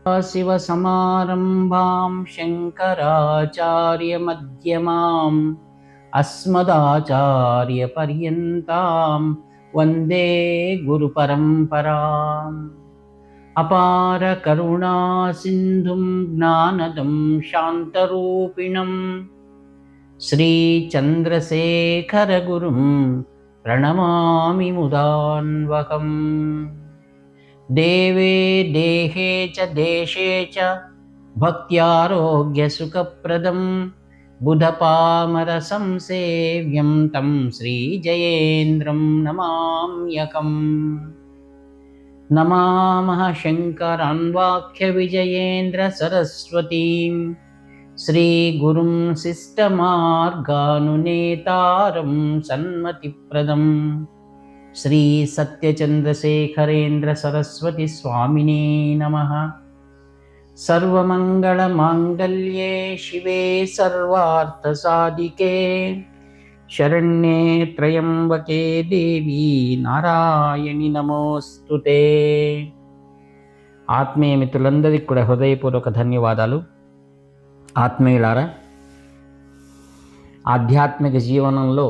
शिवसमारम्भां शङ्कराचार्यमध्यमाम् अस्मदाचार्यपर्यन्तां वन्दे गुरुपरम्पराम्। अपारकरुणासिन्धुं ज्ञानदं शान्तरूपिणं श्रीचन्द्रशेखरगुरुं प्रणमामि मुदान्वहम्। देवे देहे च देशे च भक्त्यारोग्यसुखप्रदं बुधपामरसंसेव्यं तं श्रीजयेन्द्रं नमाम्यहम्। नमामः शङ्करान्वाख्यविजयेन्द्रसरस्वतीं श्रीगुरुं शिष्टमार्गानुनेतारं सन्मतिप्रदम् श्री सत्यचन्द्रशेखरेन्द्र सरस्वती स्वामिने नमः। सर्वमङ्गलमाङ्गल्ये शिवे सर्वार्थसाधिके शरण्ये त्र्यम्बके देवी नारायणि नमोस्तुते। ఆత్మీయ మిత్రులందరికీ కూడా హృదయపూర్వక ధన్యవాదాలు. ఆత్మీయులారా, ఆధ్యాత్మిక జీవనంలో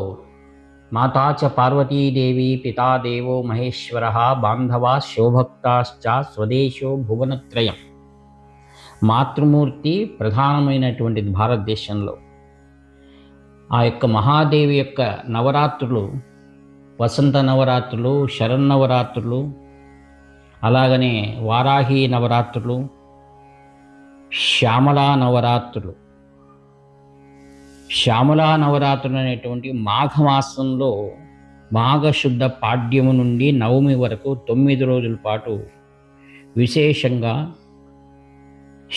మాతా చ పార్వతీదేవి, పితా దేవో మహేశ్వరః, బాంధవా శోభక్తాశ్చ స్వదేశో భువనత్రయం. మాతృమూర్తి ప్రధానమైనటువంటిది భారతదేశంలో. ఆ యొక్క మహాదేవి యొక్క నవరాత్రులు, వసంత నవరాత్రులు, శరన్నవరాత్రులు, అలాగనే వారాహి నవరాత్రులు, శ్యామలా నవరాత్రులు. శ్యామలా నవరాత్రులు అనేటువంటి మాఘమాసంలో మాఘశుద్ధ పాడ్యము నుండి నవమి వరకు 9 రోజుల పాటు విశేషంగా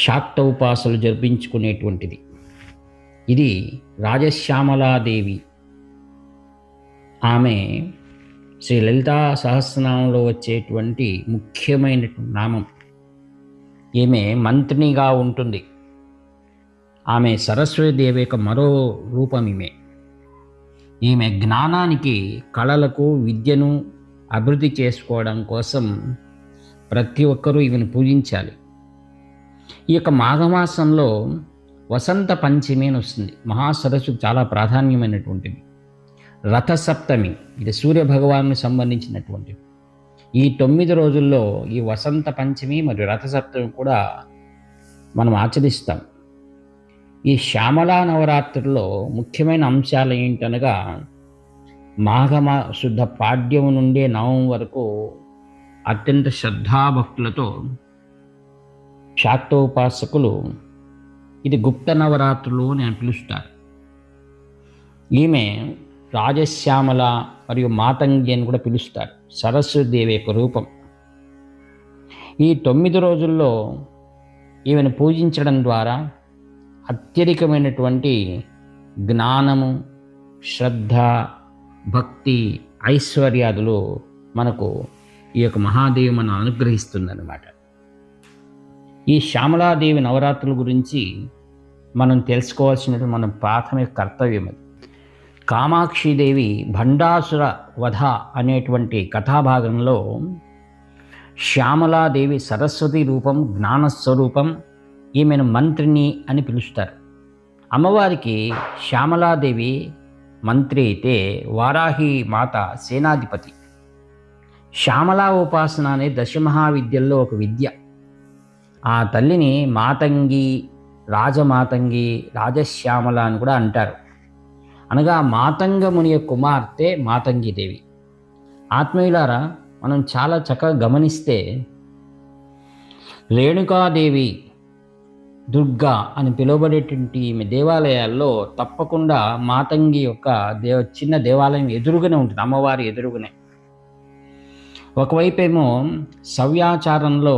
శాక్త ఉపాసనలు జరిపించుకునేటువంటిది. ఇది రాజశ్యామలాదేవి. ఆమె శ్రీ లలితా సహస్రనామంలో వచ్చేటువంటి ముఖ్యమైనటువంటి నామం. ఈమె మంత్రినిగా ఉంటుంది. ఆమె సరస్వతీదేవి యొక్క మరో రూపం ఈమె. ఈమె జ్ఞానానికి, కళలకు, విద్యను అభివృద్ధి చేసుకోవడం కోసం ప్రతి ఒక్కరూ ఈమెను పూజించాలి. ఈ యొక్క మాఘమాసంలో వసంత పంచమి అని వస్తుంది. మహాసరస్సుకు చాలా ప్రాధాన్యమైనటువంటిది. రథసప్తమి, ఇది సూర్య భగవానునికి సంబంధించినటువంటిది. ఈ 9 రోజుల్లో ఈ వసంత పంచమి మరియు రథసప్తమి కూడా మనం ఆచరిస్తాం. ఈ శ్యామలా నవరాత్రుల్లో ముఖ్యమైన అంశాలు ఏంటనగా, శుద్ధ పాడ్యము నుండి నవమి వరకు అత్యంత శ్రద్ధాభక్తులతో శాక్తోపాసకులు ఇది గుప్త నవరాత్రులు అని పిలుస్తారు. ఈమె రాజశ్యామల మరియు మాతంగి అని కూడా పిలుస్తారు. సరస్వతీదేవి యొక్క రూపం. ఈ 9 రోజుల్లో ఈమెను పూజించడం ద్వారా అత్యధికమైనటువంటి జ్ఞానము, శ్రద్ధ, భక్తి, ఐశ్వర్యాదులు మనకు ఈ యొక్క మహాదేవి మనం అనుగ్రహిస్తుందన్నమాట. ఈ శ్యామలాదేవి నవరాత్రుల గురించి మనం తెలుసుకోవాల్సినటువంటి మన ప్రాథమిక కర్తవ్యం అది. కామాక్షిదేవి భండాసుర వధ అనేటువంటి కథాభాగంలో శ్యామలాదేవి సరస్వతి రూపం, జ్ఞానస్వరూపం. ఈమెను మంత్రిని అని పిలుస్తారు. అమ్మవారికి శ్యామలాదేవి మంత్రి అయితే, వారాహి మాత సేనాధిపతి. శ్యామలా ఉపాసన అనే దశమహావిద్యల్లో ఒక విద్య. ఆ తల్లిని మాతంగి, రాజమాతంగి, రాజశ్యామల అని కూడా అంటారు. అనగా మాతంగముని యొక్క కుమార్తె మాతంగిదేవి. ఆత్మీయులారా, మనం చాలా చక్కగా గమనిస్తే రేణుకాదేవి, దుర్గా అని పిలువబడేటువంటి ఈమె దేవాలయాల్లో తప్పకుండా మాతంగి యొక్క చిన్న దేవాలయం ఎదురుగానే ఉంటుంది, అమ్మవారి ఎదురుగానే. ఒకవైపేమో సవ్యాచారంలో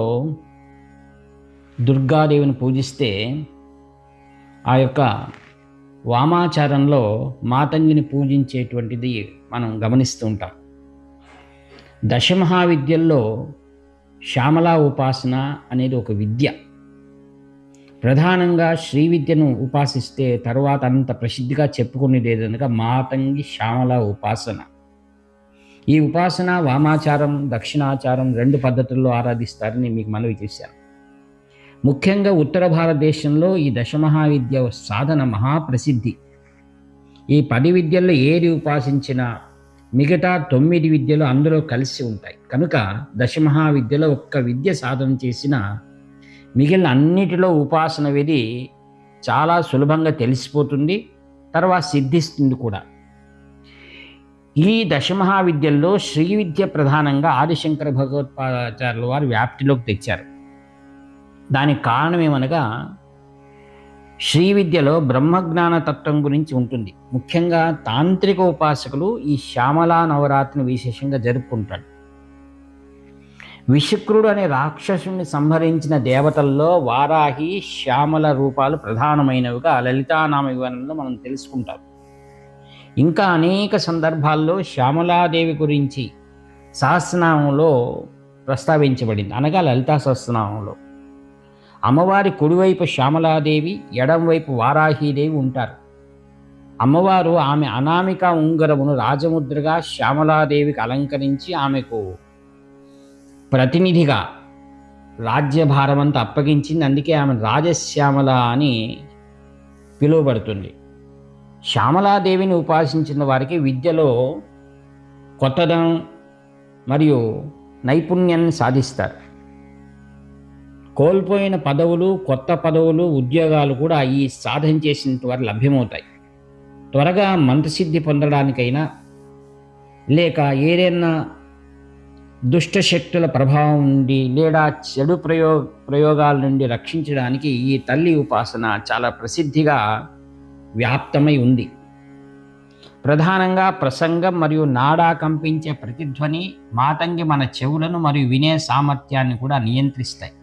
దుర్గాదేవిని పూజిస్తే, ఆ యొక్క వామాచారంలో మాతంగిని పూజించేటువంటిది మనం గమనిస్తూ ఉంటాం. దశమహావిద్యల్లో శ్యామలా ఉపాసన అనేది ఒక విద్య. ప్రధానంగా శ్రీ విద్యను ఉపాసిస్తే తర్వాత అంత ప్రసిద్ధిగా చెప్పుకునేది ఏదనగా మాతంగి శ్యామల ఉపాసన. ఈ ఉపాసన వామాచారం, దక్షిణాచారం 2 పద్ధతుల్లో ఆరాధిస్తారని మీకు మనవి చేశాను. ముఖ్యంగా ఉత్తర భారతదేశంలో ఈ దశమహావిద్య సాధన మహాప్రసిద్ధి. ఈ 10 విద్యల్లో ఏది ఉపాసించినా మిగతా 9 విద్యలు అందులో కలిసి ఉంటాయి. కనుక దశమహావిద్యలో ఒక్క విద్య సాధన చేసిన మిగిలిన అన్నిటిలో ఉపాసన విధి చాలా సులభంగా తెలిసిపోతుంది, తర్వాత సిద్ధిస్తుంది కూడా. ఈ దశమహావిద్యల్లో శ్రీ విద్య ప్రధానంగా ఆదిశంకర భగవత్పాదాచార్యుల వారు వ్యాప్తిలోకి తెచ్చారు. దానికి కారణం ఏమనగా శ్రీ విద్యలో బ్రహ్మజ్ఞాన తత్వం గురించి ఉంటుంది. ముఖ్యంగా తాంత్రిక ఉపాసకులు ఈ శ్యామలా నవరాత్రిని విశేషంగా జరుపుకుంటారు. విశుక్రుడు అనే రాక్షసుని సంహరించిన దేవతల్లో వారాహి, శ్యామల రూపాలు ప్రధానమైనవిగా లలితానామ వివరణలో మనం తెలుసుకుంటాం. ఇంకా అనేక సందర్భాల్లో శ్యామలాదేవి గురించి సహస్రనామంలో ప్రస్తావించబడింది, అనగా లలితా సహస్రనామంలో. అమ్మవారి కుడివైపు శ్యామలాదేవి, ఎడంవైపు వారాహీదేవి ఉంటారు. అమ్మవారు ఆమె అనామిక ఉంగరమును రాజముద్రగా శ్యామలాదేవికి అలంకరించి ఆమెకు ప్రతినిధిగా రాజ్యభారమంతా అప్పగించింది. అందుకే ఆమె రాజశ్యామల అని పిలువబడుతుంది. శ్యామలాదేవిని ఉపాసించిన వారికి విద్యలో కొత్తదనం మరియు నైపుణ్యాన్ని సాధిస్తారు. కోల్పోయిన పదవులు, కొత్త పదవులు, ఉద్యోగాలు కూడా ఈ సాధన చేసిన వారు లభ్యమవుతాయి. త్వరగా మంత్రసిద్ధి పొందడానికైనా లేక ఏదైనా దుష్టశక్తుల ప్రభావం నుండి లేదా చెడు ప్రయోగాల నుండి రక్షించడానికి ఈ తల్లి ఉపాసన చాలా ప్రసిద్ధిగా వ్యాప్తమై ఉంది. ప్రధానంగా ప్రసంగం మరియు నాడా కంపించే ప్రతిధ్వని మాతంగి మన చెవులను మరియు వినే సామర్థ్యాన్ని కూడా నియంత్రిస్తాయి.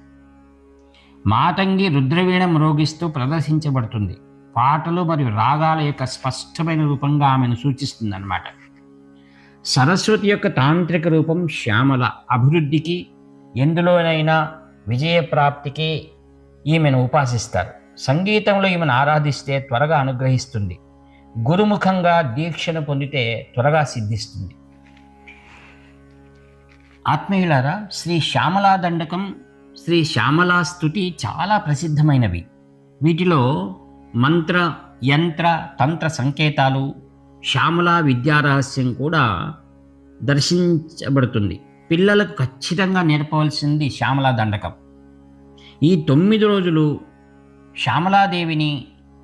మాతంగి రుద్రవీణ మ్రోగిస్తూ ప్రదర్శించబడుతుంది. పాటలు మరియు రాగాల యొక్క స్పష్టమైన రూపంగా ఆమెను సూచిస్తుంది అన్నమాట. సరస్వతి యొక్క తాంత్రిక రూపం శ్యామల. అభివృద్ధికి, ఎందులోనైనా విజయప్రాప్తికి ఈమెను ఉపాసిస్తారు. సంగీతంలో ఈమెను ఆరాధిస్తే త్వరగా అనుగ్రహిస్తుంది. గురుముఖంగా దీక్షను పొందితే త్వరగా సిద్ధిస్తుంది. ఆత్మీయులారా, శ్రీ శ్యామలా దండకం, శ్రీ శ్యామలా స్తుతి చాలా ప్రసిద్ధమైనవి. వీటిలో మంత్ర, యంత్ర, తంత్ర సంకేతాలు, శ్యామలా విద్యారహస్యం కూడా దర్శించబడుతుంది. పిల్లలకు ఖచ్చితంగా నేర్పవలసింది శ్యామలా దండకం. ఈ 9 రోజులు శ్యామలాదేవిని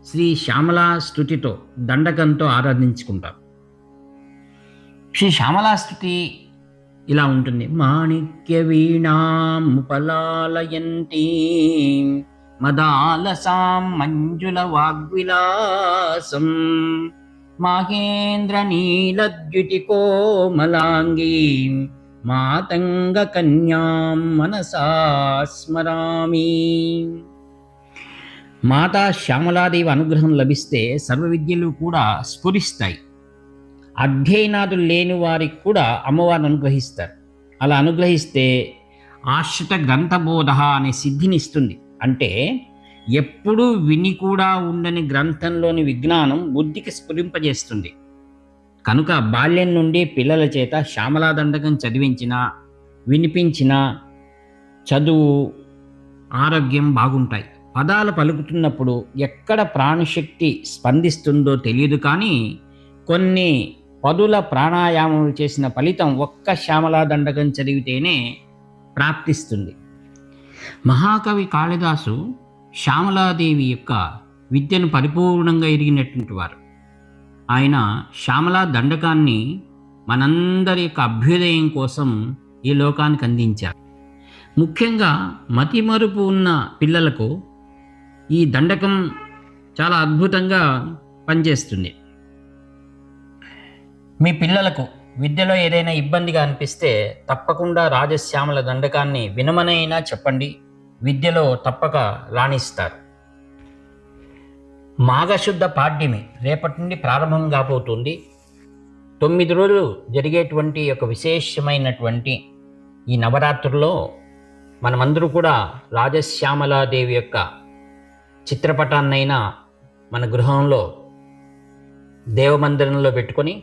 శ్రీ శ్యామలా స్తుతితో, దండకంతో ఆరాధించుకుంటాం. శ్రీ శ్యామలా స్తుతి ఇలా ఉంటుంది. మాణిక్య వీణాముపలాలయంతి మదాలసాం మంజుల వాగ్విలాసం మాహేంద్ర నీలద్యుతి కోమలాంగీ మాతంగ కన్యాం మనసా స్మరామి. మాతా శ్యామలాదేవి అనుగ్రహం లభిస్తే సర్వ విద్యలు కూడా స్ఫురిస్తాయి. అధ్యయనాదులు లేని వారికి కూడా అమ్మవారిని అనుగ్రహిస్తారు. అలా అనుగ్రహిస్తే ఆశ్రిత గ్రంథబోధ అనే సిద్ధిని ఇస్తుంది. అంటే ఎప్పుడూ విని కూడా ఉండని గ్రంథంలోని విజ్ఞానం బుద్ధికి స్ఫురింపజేస్తుంది. కనుక బాల్యం నుండి పిల్లల చేత శ్యామలా దండకం చదివించిన, వినిపించిన చదువు, ఆరోగ్యం బాగుంటాయి. పదాలు పలుకుతున్నప్పుడు ఎక్కడ ప్రాణశక్తి స్పందిస్తుందో తెలియదు, కానీ కొన్ని పదుల ప్రాణాయామం చేసిన ఫలితం ఒక్క శ్యామలా దండకం చదివితేనే ప్రాప్తిస్తుంది. మహాకవి కాళిదాసు శ్యామలాదేవి యొక్క విద్యను పరిపూర్ణంగా ఎరిగినటువంటి వారు. ఆయన శ్యామలా దండకాన్ని మనందరి యొక్క అభ్యుదయం కోసం ఈ లోకానికి అందించారు. ముఖ్యంగా మతిమరుపు ఉన్న పిల్లలకు ఈ దండకం చాలా అద్భుతంగా పనిచేస్తుంది. మీ పిల్లలకు విద్యలో ఏదైనా ఇబ్బందిగా అనిపిస్తే తప్పకుండా రాజశ్యామల దండకాన్ని వినమనైనా చెప్పండి, విద్యలో తప్పక రాణిస్తారు. మాఘశుద్ధ పాడ్యమి రేపటి నుండి ప్రారంభం కాబోతుంది. 9 రోజులు జరిగేటువంటి ఒక విశేషమైనటువంటి ఈ నవరాత్రుల్లో మనమందరూ కూడా రాజశ్యామలాదేవి యొక్క చిత్రపటాన్నైనా మన గృహంలో దేవమందిరంలో పెట్టుకొని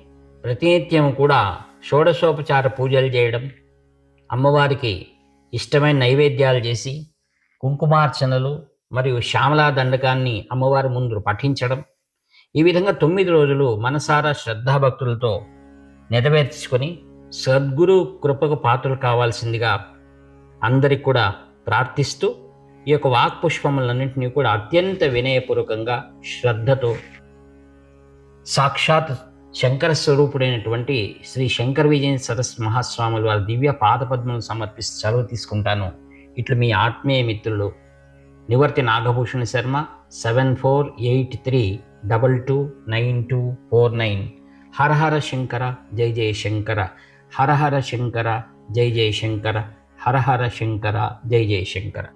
ప్రతినిత్యం కూడా షోడశోపచార పూజలు చేయడం, అమ్మవారికి ఇష్టమైన నైవేద్యాలు చేసి కుంకుమార్చనలు మరియు శ్యామలా దండకాన్ని అమ్మవారి ముందు పఠించడం, ఈ విధంగా 9 రోజులు మనసారా శ్రద్ధాభక్తులతో నెరవేర్చుకొని సద్గురు కృపకు పాత్రలు కావాల్సిందిగా అందరికి కూడా ప్రార్థిస్తూ ఈ యొక్క వాక్పుష్పములన్నింటినీ కూడా అత్యంత వినయపూర్వకంగా శ్రద్ధతో సాక్షాత్ శంకర స్వరూపుడైనటువంటి శ్రీ శంకర విజయ సరస్వతి మహాస్వాములు వారి దివ్య పాదపద్మను సమర్పిస్తూ సెలవు తీసుకుంటాను. ఇట్లు మీ ఆత్మీయ మిత్రులు నివర్తి నాగభూషణ శర్మ 7483229249. హర హర శంకర జయ జయ శంకర, హర హర శంకర జయ జయ శంకర, హర హర శంకర జయ జయ శంకర.